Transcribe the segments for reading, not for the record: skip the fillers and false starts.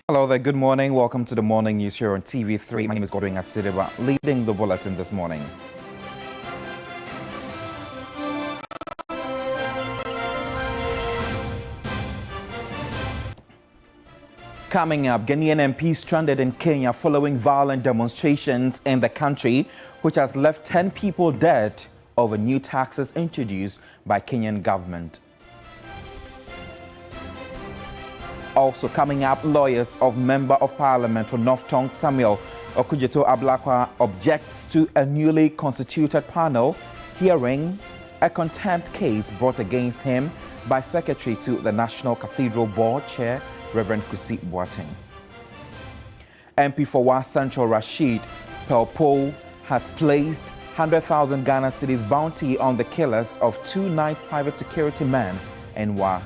Hello there, good morning. Welcome to the morning news here on TV3. My name is Godwin Asideba, leading the bulletin this morning. Coming up, Ghanaian MP stranded in Kenya following violent demonstrations in the country, which has left 10 people dead over new taxes introduced by Kenyan government. Also coming up, lawyers of Member of Parliament for North Tongue Samuel Okudzeto Ablakwa objects to a newly constituted panel hearing a contempt case brought against him by Secretary to the National Cathedral Board Chair, Reverend Kusi Boateng. MP for Wa Central Rashid Pelpo has placed 100,000 Ghana cedis bounty on the killers of 2 night private security men in Wa.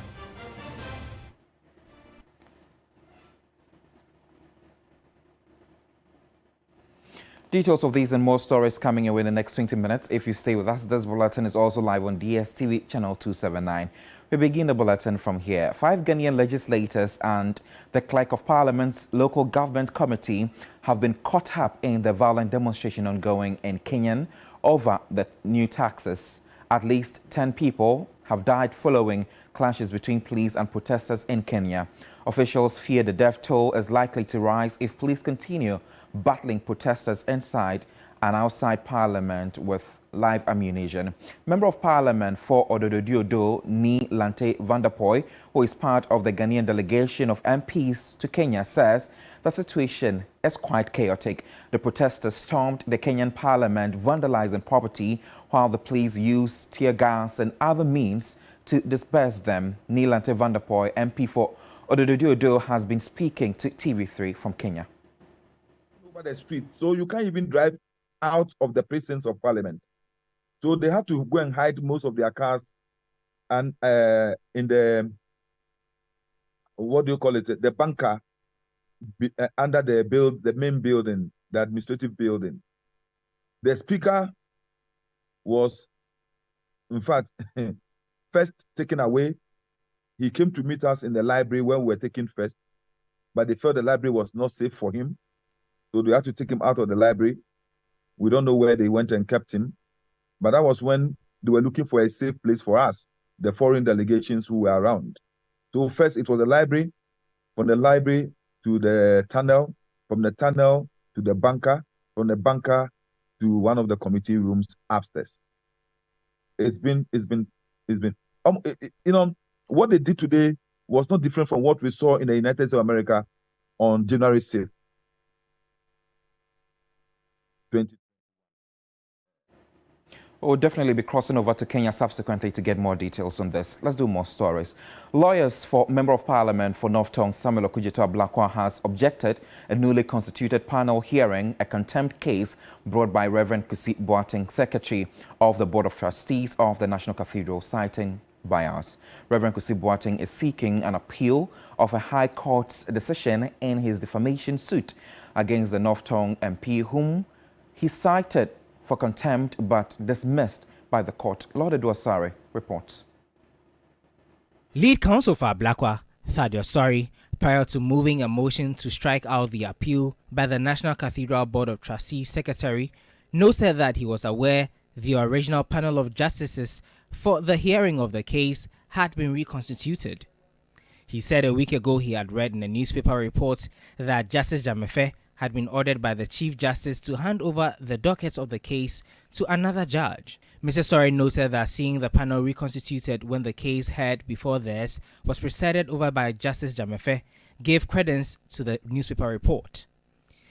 Details of these and more stories coming your way in the next 20 minutes. If you stay with us, this bulletin is also live on DSTV channel 279. We begin the bulletin from here. 5 Ghanaian legislators and the Clerk of Parliament's local government committee have been caught up in the violent demonstration ongoing in Kenya over the new taxes. At least 10 people have died following clashes between police and protesters in Kenya. Officials fear the death toll is likely to rise if police continue battling protesters inside and outside Parliament with live ammunition. Member of Parliament for Odododiodo, Nilanté Vanderpoy, who is part of the Ghanaian delegation of MPs to Kenya, says the situation is quite chaotic. The protesters stormed the Kenyan Parliament, vandalizing property, while the police used tear gas and other means to disperse them. Nilanté Vanderpoy, MP for Odododiodo, has been speaking to TV3 from Kenya. Over the street, so you can't even drive out of the precincts of Parliament. So they have to go and hide most of their cars and in the, what do you call it, the bunker under the main building, the administrative building. The speaker was, in fact, first taken away. He came to meet us in the library when we were taken first, but they felt the library was not safe for him. So they had to take him out of the library. We don't know where they went and kept him. But that was when they were looking for a safe place for us, the foreign delegations who were around. So first it was the library, from the library to the tunnel, from the tunnel to the bunker, from the bunker to one of the committee rooms upstairs. It's been, what they did today was not different from what we saw in the United States of America on January 6th. We'll definitely be crossing over to Kenya subsequently to get more details on this. Let's do more stories. Lawyers for Member of Parliament for North Tongue Samuel Okudzeto Ablakwa has objected a newly constituted panel hearing a contempt case brought by Reverend Kusi Boateng, Secretary of the Board of Trustees of the National Cathedral, citing bias. Reverend Kusi Boateng is seeking an appeal of a High Court's decision in his defamation suit against the North Tongue MP, whom he cited for contempt but dismissed by the court. Lord Eduasare reports. Lead counsel for Ablakwa, Thaddeus Sorry, prior to moving a motion to strike out the appeal by the National Cathedral Board of Trustees Secretary, noted that he was aware the original panel of justices for the hearing of the case had been reconstituted. He said a week ago he had read in a newspaper report that Justice Jamefe had been ordered by the Chief Justice to hand over the docket of the case to another judge. Mr. Sorry noted that seeing the panel reconstituted when the case heard before theirs was presided over by Justice Jamefe gave credence to the newspaper report.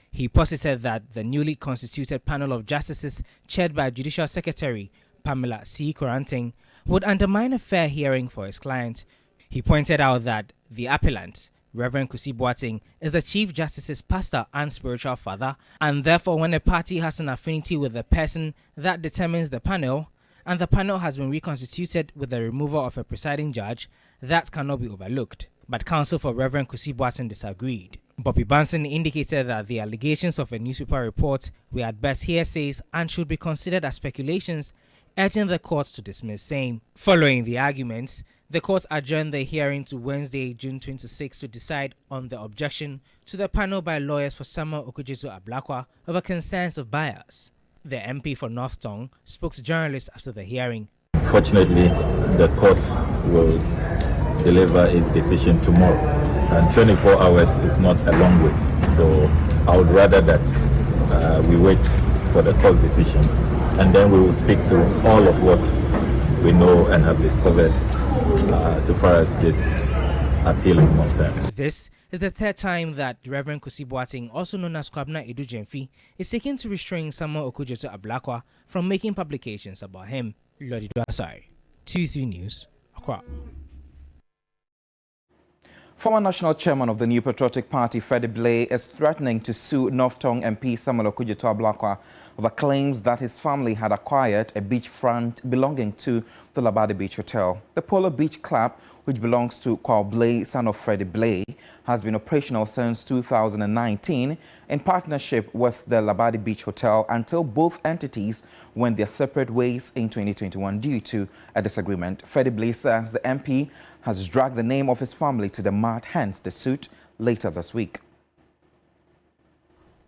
He posited that the newly constituted panel of justices chaired by Judicial Secretary Pamela C. Koranting would undermine a fair hearing for his client. He pointed out that the appellant, Reverend Kusi Boateng, is the Chief Justice's pastor and spiritual father, and therefore when a party has an affinity with the person that determines the panel, and the panel has been reconstituted with the removal of a presiding judge, that cannot be overlooked. But counsel for Reverend Kusi Boateng disagreed. Bobby Banson indicated that the allegations of a newspaper report were at best hearsays and should be considered as speculations, urging the court to dismiss same. Following the arguments, The court adjourned the hearing to Wednesday, June 26 to decide on the objection to the panel by lawyers for Samuel Okudzeto-Ablakwa over concerns of bias. The MP for North Tongue spoke to journalists after the hearing. Fortunately, the court will deliver its decision tomorrow, and 24 hours is not a long wait. So I would rather that we wait for the court's decision, and then we will speak to all of what we know and have discovered so far as this appeal is concerned. This is the third time that Reverend Kusi Boateng, also known as Kwabena Edu-Gyamfi, is seeking to restrain Samuel Okudzeto-Ablakwa from making publications about him. Lodi Dwasari, 2-3 News, Accra. Former National Chairman of the New Patriotic Party, Freddie Blay, is threatening to sue North Tongue MP Samuel Okudzeto-Ablakwa over claims that his family had acquired a beachfront belonging to the Labadi Beach Hotel. The Polo Beach Club, which belongs to Kwao Blay, son of Freddie Blay, has been operational since 2019 in partnership with the Labadi Beach Hotel until both entities went their separate ways in 2021 due to a disagreement. Freddie Blay says the MP has dragged the name of his family to the mud, hence the suit later this week.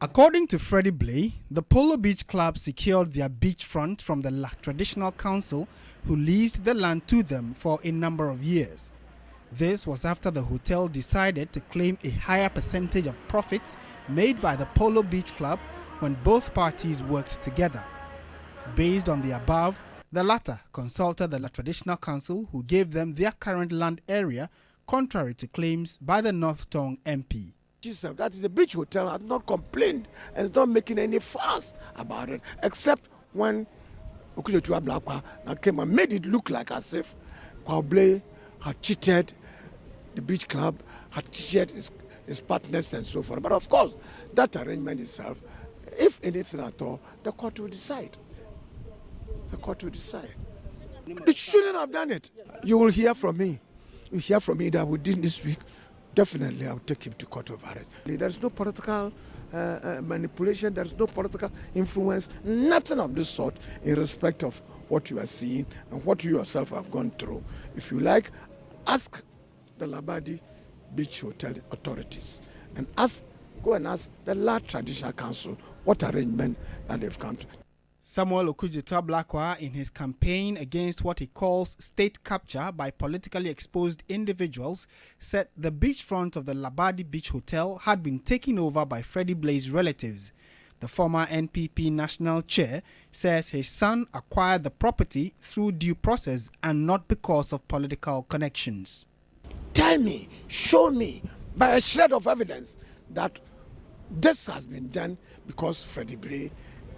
According to Freddie Blay, the Polo Beach Club secured their beachfront from the Traditional Council, who leased the land to them for a number of years. This was after the hotel decided to claim a higher percentage of profits made by the Polo Beach Club when both parties worked together. Based on the above, the latter consulted the Traditional Council, who gave them their current land area, contrary to claims by the North Tongue MP. That is the beach hotel had not complained and is not making any fuss about it, except when Okudzeto-Ablakwa came and made it look like as if Kwao Blay had cheated the beach club, had cheated his partners and so forth. But of course, that arrangement itself, if anything at all, the court will decide. The court will decide. They shouldn't have done it. You will hear from me. You hear from me that within this week, definitely I'll take him to court over it. There's no political manipulation, there's no political influence, nothing of this sort in respect of what you are seeing and what you yourself have gone through. If you like, ask the Labadi Beach Hotel authorities and go and ask the Lad Traditional Council what arrangement that they've come to. Samuel Okudzeto-Ablakwa, in his campaign against what he calls state capture by politically exposed individuals, said the beachfront of the Labadi Beach Hotel had been taken over by Freddie Blay's relatives. The former NPP national chair says his son acquired the property through due process and not because of political connections. Tell me, show me by a shred of evidence that this has been done because Freddie Blay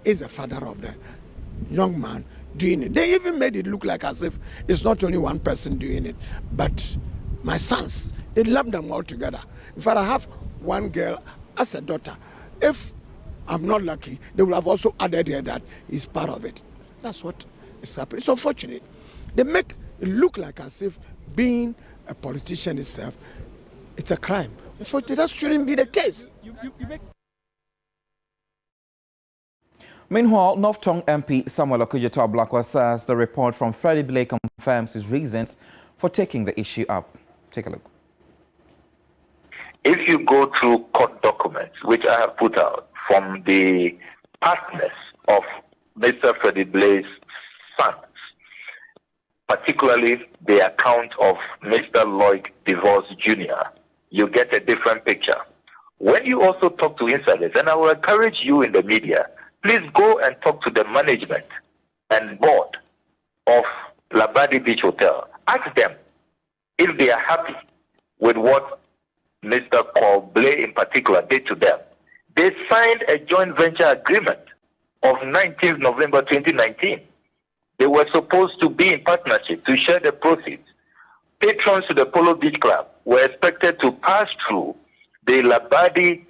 is the father of the young man doing it. They even made it look like as if it's not only one person doing it, but my sons, they love them all together. In fact, I have one girl as a daughter. If I'm not lucky, they will have also added here that he's part of it. That's what is happening. It's unfortunate. They make it look like as if being a politician itself, it's a crime. Unfortunately, that shouldn't be the case. Meanwhile, North Tongue MP Samuel Okudzeto-Ablakwa says the report from Freddie Blay confirms his reasons for taking the issue up. Take a look. If you go through court documents, which I have put out from the partners of Mr. Freddie Blay's sons, particularly the account of Mr. Lloyd Divorce Jr., you get a different picture. When you also talk to insiders, and I will encourage you in the media, please go and talk to the management and board of Labadi Beach Hotel. Ask them if they are happy with what Mr. Kwao Blay in particular did to them. They signed a joint venture agreement of 19th November 2019. They were supposed to be in partnership to share the proceeds. Patrons to the Polo Beach Club were expected to pass through the Labadi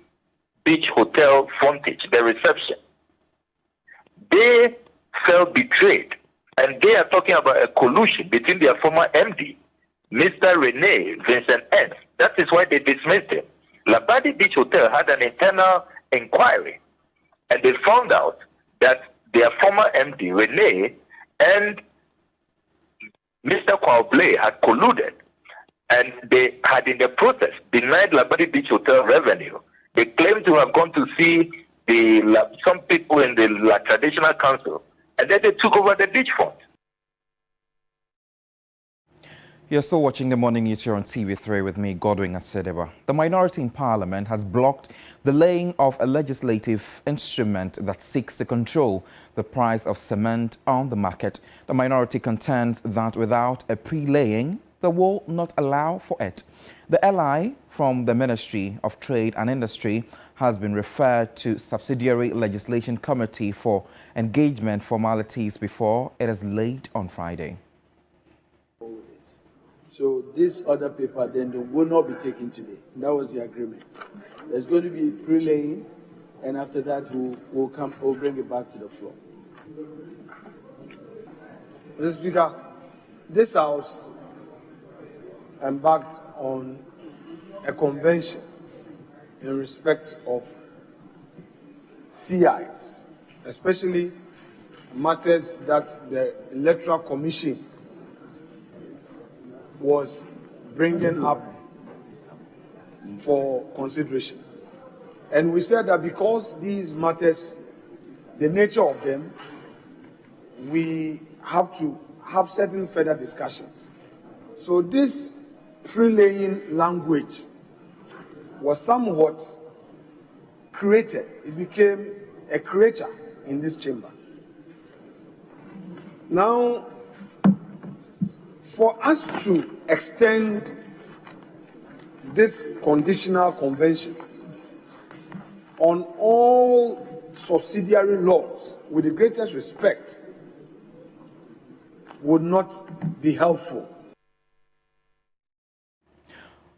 Beach Hotel frontage, the reception. They felt betrayed, and they are talking about a collusion between their former MD, Mr. Rene Vincent Ernst. That is why they dismissed him. Labadi Beach Hotel had an internal inquiry, and they found out that their former MD, Rene, and Mr. Kwauble had colluded, and they had in the process denied Labadi Beach Hotel revenue. They claimed to have gone to see some people in the traditional council, and then they took over the beach fund. You're still watching the morning news here on TV3 with me, Godwin Asedeba. The minority in Parliament has blocked the laying of a legislative instrument that seeks to control the price of cement on the market. The minority contends that without a pre-laying, they will not allow for it. The ally from the Ministry of Trade and Industry has been referred to Subsidiary Legislation Committee for engagement formalities before it is laid on Friday. So this other paper then will not be taken today. That was the agreement. There's going to be pre-laying, and after that we'll bring it back to the floor. Mr. Speaker, this House embarked on a convention in respect of CIs, especially matters that the Electoral Commission was bringing up for consideration. And we said that because these matters, the nature of them, we have to have certain further discussions. So this pre-laying language was somewhat created. It became a creature in this chamber. Now, for us to extend this conditional convention on all subsidiary laws with the greatest respect would not be helpful.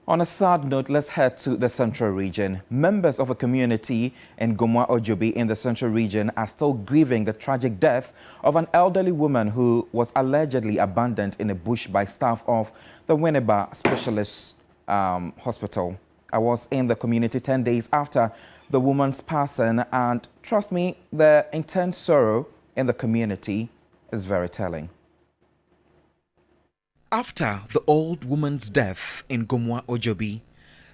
On a sad note, let's head to the Central Region. Members of a community in Gomoa Ojobi in the Central Region are still grieving the tragic death of an elderly woman who was allegedly abandoned in a bush by staff of the Winneba Specialist Hospital. I was in the community 10 days after the woman's passing, and trust me, the intense sorrow in the community is very telling. After the old woman's death in Gomoa Ojobi,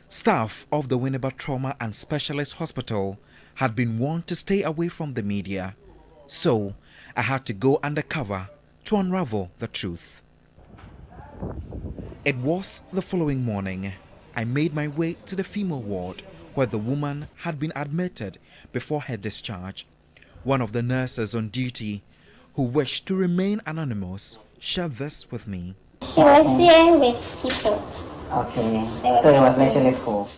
staff of the Winneba Trauma and Specialist Hospital had been warned to stay away from the media. So I had to go undercover to unravel the truth. It was the following morning. I made my way to the female ward where the woman had been admitted before her discharge. One of the nurses on duty, who wished to remain anonymous, shared this with me. She was here with people. Okay, so it was literally full.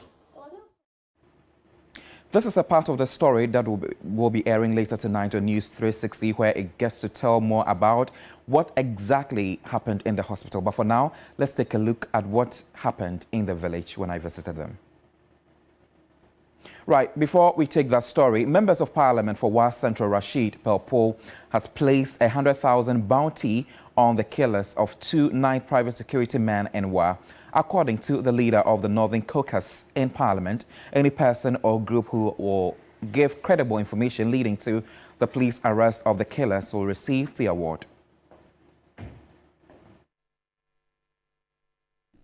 This is a part of the story that will be airing later tonight on News 360, where it gets to tell more about what exactly happened in the hospital. But for now, let's take a look at what happened in the village when I visited them. Right, before we take that story, members of Parliament for Wa Central Rashid Pelpo has placed a 100,000 bounty on the killers of 2 night private security men in Wa. According to the leader of the Northern Caucus in Parliament, any person or group who will give credible information leading to the police arrest of the killers will receive the award.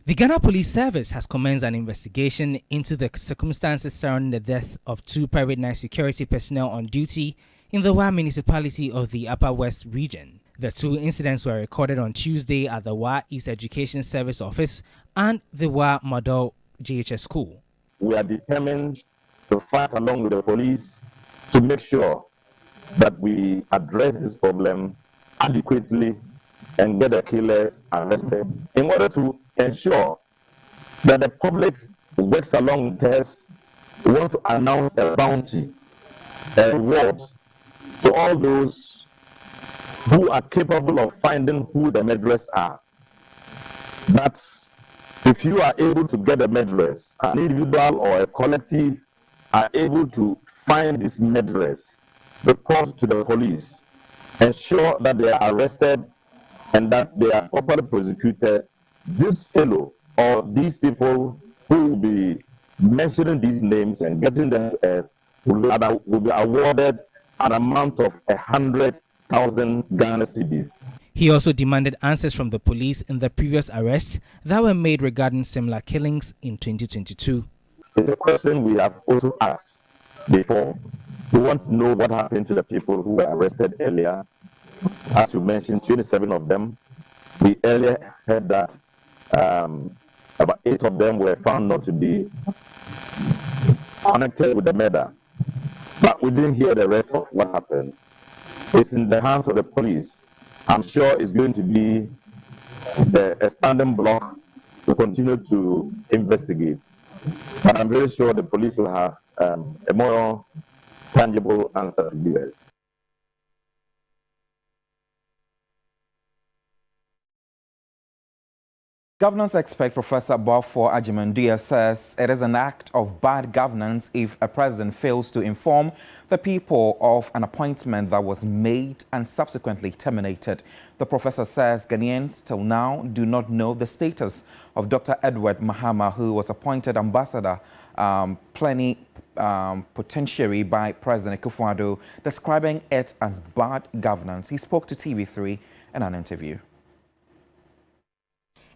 The Ghana Police Service has commenced an investigation into the circumstances surrounding the death of 2 private night security personnel on duty in the Wa municipality of the Upper West region. The 2 incidents were recorded on Tuesday at the Wa East Education Service Office and the Wa Model GHS School. We are determined to fight along with the police to make sure that we address this problem adequately and get the killers arrested in order to ensure that the public works along with us. We want to announce a bounty, a reward to all those who are capable of finding who the murderers are. That's if you are able to get a murderers, an individual or a collective are able to find these murderers, report to the police, ensure that they are arrested and that they are properly prosecuted. This fellow or these people who will be mentioning these names and getting them to us will be awarded an amount of 100,000 Ghana cedis. He also demanded answers from the police in the previous arrests that were made regarding similar killings in 2022. It's a question we have also asked before. We want to know what happened to the people who were arrested earlier. As you mentioned, 27 of them. We earlier heard that about 8 of them were found not to be connected with the murder. But we didn't hear the rest of what happens. It's in the hands of the police. I'm sure it's going to be a standing block to continue to investigate. But I'm very sure the police will have a more tangible answer to give us. Governance expert Professor Boafo Agyeman-Duah says it is an act of bad governance if a president fails to inform the people of an appointment that was made and subsequently terminated. The professor says Ghanaians till now do not know the status of Dr. Edward Mahama, who was appointed ambassador plenipotentiary by President Akufo-Addo, describing it as bad governance. He spoke to TV3 in an interview.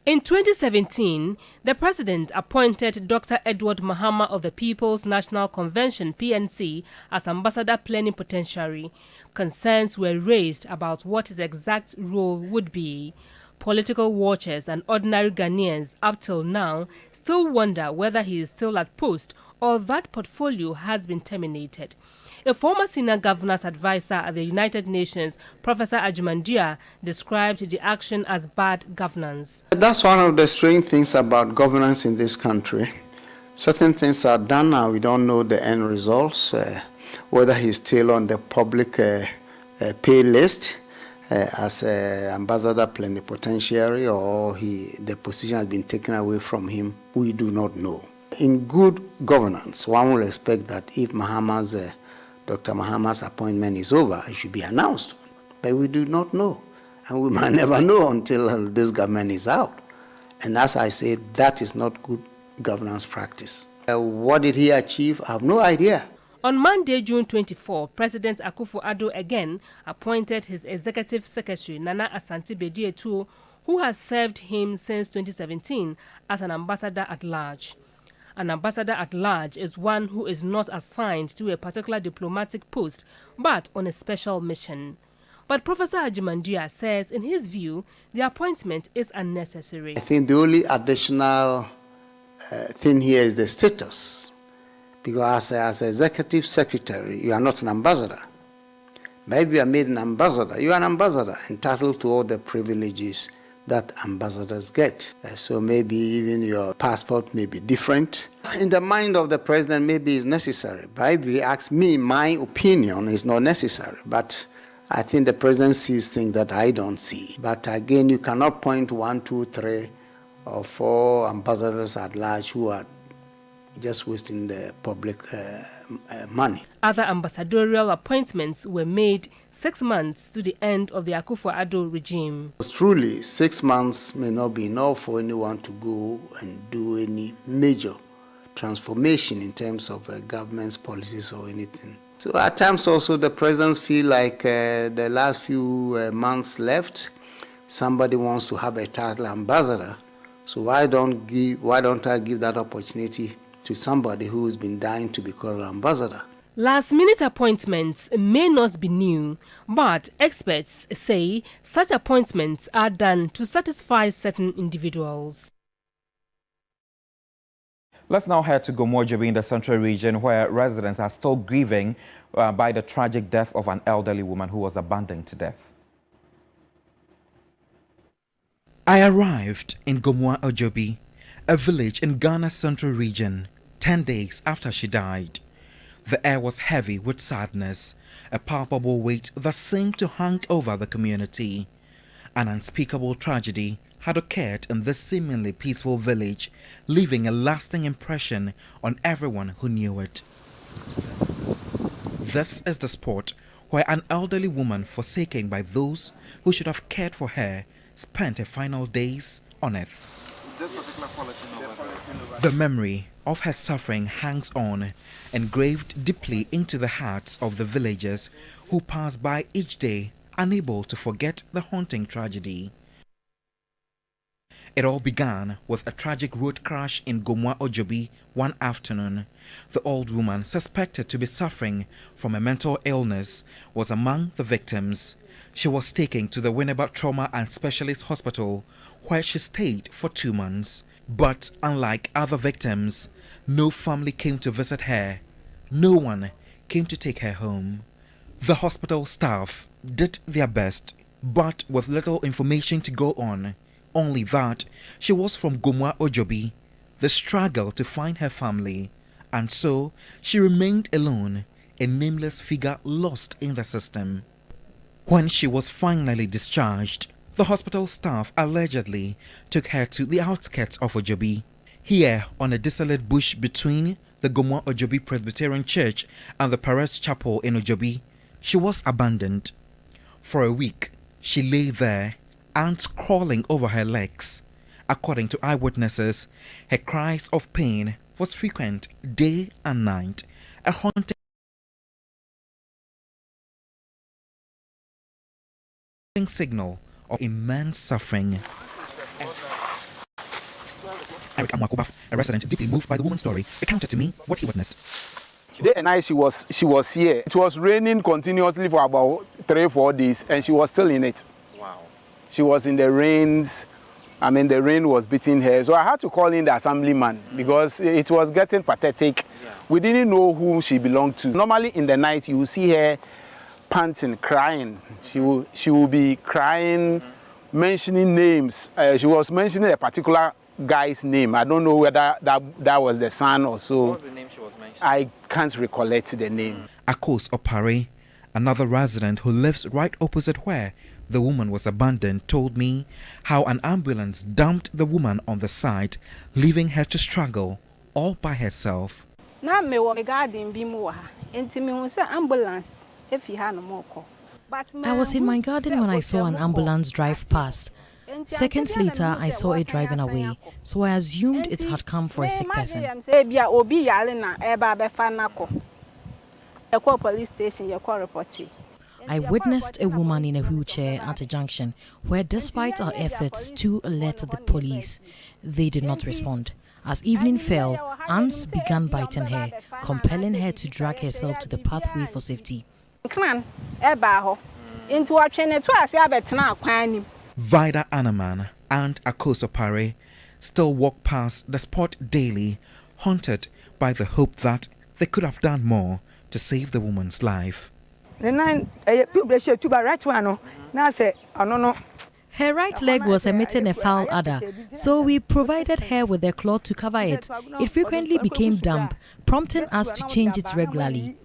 In 2017, the president appointed Dr. Edward Mahama of the People's National Convention, PNC, as ambassador plenipotentiary. Concerns were raised about what his exact role would be. Political watchers and ordinary Ghanaians up till now still wonder whether he is still at post or that portfolio has been terminated. A former senior governor's advisor at the United Nations, Professor Agyeman-Duah, described the action as bad governance. That's one of the strange things about governance in this country. Certain things are done now, we don't know the end results, whether he's still on the public pay list as ambassador plenipotentiary or the position has been taken away from him, we do not know. In good governance, one will expect that if Dr. Mahama's appointment is over, it should be announced. But we do not know. And we might never know until this government is out. And as I said, that is not good governance practice. What did he achieve? I have no idea. On Monday, June 24, President Akufo-Addo again appointed his executive secretary, Nana Asante Bediatu, who has served him since 2017 as an ambassador at large. An ambassador at large is one who is not assigned to a particular diplomatic post, but on a special mission. But Professor Agyeman-Duah says, in his view, the appointment is unnecessary. I think the only additional thing here is the status. Because as executive secretary, you are not an ambassador. But if you are made an ambassador, you are an ambassador, entitled to all the privileges that ambassadors get. So maybe even your passport may be different. In the mind of the president, maybe it's necessary. But if you ask me, my opinion is not necessary. But I think the president sees things that I don't see. But again, you cannot point 1, 2, 3, or 4 ambassadors at large who are just wasting the public money. Other ambassadorial appointments were made 6 months to the end of the Akufo-Addo regime. Truly, 6 months may not be enough for anyone to go and do any major transformation in terms of government's policies or anything. So at times also the presidents feel like the last few months left, somebody wants to have a title ambassador. So why don't I give that opportunity to somebody who has been dying to be called an ambassador? Last-minute appointments may not be new, but experts say such appointments are done to satisfy certain individuals. Let's now head to Gomoa-Djobi in the Central Region, where residents are still grieving by the tragic death of an elderly woman who was abandoned to death. I arrived in Gomoa-Djobi, a village in Ghana's Central Region, 10 days after she died. The air was heavy with sadness, a palpable weight that seemed to hang over the community. An unspeakable tragedy had occurred in this seemingly peaceful village, leaving a lasting impression on everyone who knew it. This is the spot where an elderly woman forsaken by those who should have cared for her spent her final days on earth. The memory of her suffering hangs on, engraved deeply into the hearts of the villagers who pass by each day unable to forget the haunting tragedy. It all began with a tragic road crash in Gomoa Ojobi one afternoon. The old woman, suspected to be suffering from a mental illness, was among the victims. She was taken to the Winneba Trauma and Specialist Hospital, where she stayed for 2 months. But unlike other victims, no family came to visit her. No one came to take her home. The hospital staff did their best, but with little information to go on. Only that she was from Gomoa Ojobi, the struggle to find her family, and so she remained alone, a nameless figure lost in the system. When she was finally discharged, the hospital staff allegedly took her to the outskirts of Ojobi. Here, on a desolate bush between the Gomoa Ojobi Presbyterian Church and the Perez Chapel in Ojobi, she was abandoned. For a week, she lay there, ants crawling over her legs. According to eyewitnesses, her cries of pain was frequent day and night, a haunting signal of immense suffering. Eric Amwakoba, a resident deeply moved by the woman's story, recounted to me what he witnessed. Day and night she was here. It was raining continuously for about 3-4 days, and she was still in it. Wow. She was in the rains. I mean, the rain was beating her. So I had to call in the assemblyman because it was getting pathetic. Yeah. We didn't know whom she belonged to. Normally in the night, you will see her panting, crying. She will be crying, mentioning names. She was mentioning a particular guy's name. I don't know whether that was the son or so. What was the name she was mentioning? I can't recollect the name. Akos Opare, another resident who lives right opposite where the woman was abandoned, told me how an ambulance dumped the woman on the site, leaving her to struggle all by herself. I was in my garden when I saw an ambulance drive past. Seconds later, I saw it driving away, so I assumed it had come for a sick person. I witnessed a woman in a wheelchair at a junction where, despite our efforts to alert the police, they did not respond. As evening fell, ants began biting her, compelling her to drag herself to the pathway for safety. Vida Anaman and Akos Opare still walk past the spot daily, haunted by the hope that they could have done more to save the woman's life. Her right leg was emitting a foul odor, so we provided her with a cloth to cover it. It frequently became damp, prompting us to change it regularly.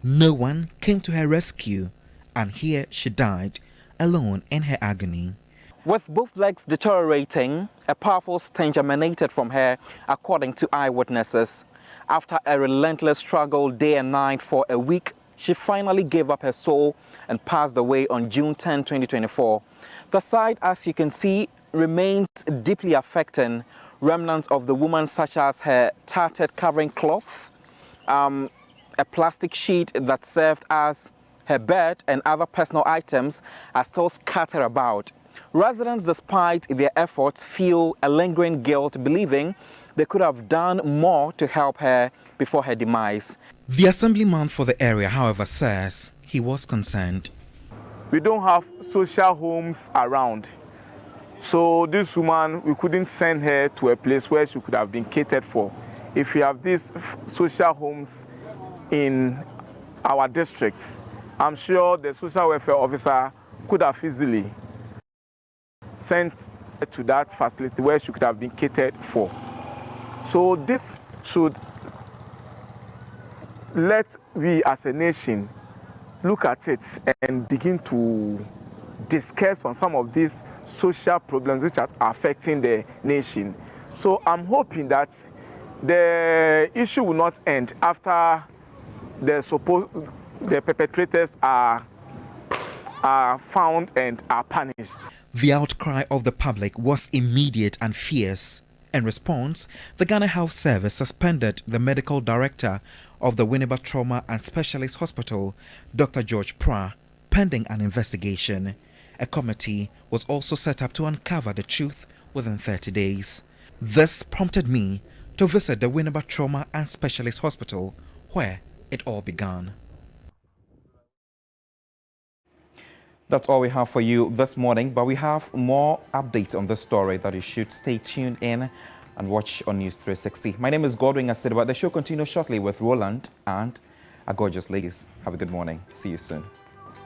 No one came to her rescue, and here she died, alone in her agony. With both legs deteriorating, a powerful stench emanated from her, according to eyewitnesses. After a relentless struggle day and night for a week, she finally gave up her soul and passed away on June 10, 2024. The site, as you can see, remains deeply affecting. Remnants of the woman, such as her tattered covering cloth, a plastic sheet that served as her bed, and other personal items are still scattered about. Residents, despite their efforts, feel a lingering guilt, believing they could have done more to help her before her demise. The assemblyman for the area, however, says he was concerned. We don't have social homes around. So this woman, we couldn't send her to a place where she could have been catered for. If we have these social homes in our district, I'm sure the social welfare officer could have easily sent her to that facility where she could have been catered for. So this should let we as a nation look at it and begin to discuss on some of these social problems which are affecting the nation. So I'm hoping that the issue will not end after the perpetrators are found and are punished. The outcry of the public was immediate and fierce. In response, the Ghana Health Service suspended the medical director of the Winneba Trauma and Specialist Hospital, Dr. George Pra, pending an investigation. A committee was also set up to uncover the truth within 30 days. This prompted me to visit the Winneba Trauma and Specialist Hospital, where it all began. That's all we have for you this morning, but we have more updates on this story that you should stay tuned in and watch on News 360. My name is Godwin Asidwa. The show continues shortly with Roland and our gorgeous ladies. Have a good morning. See you soon.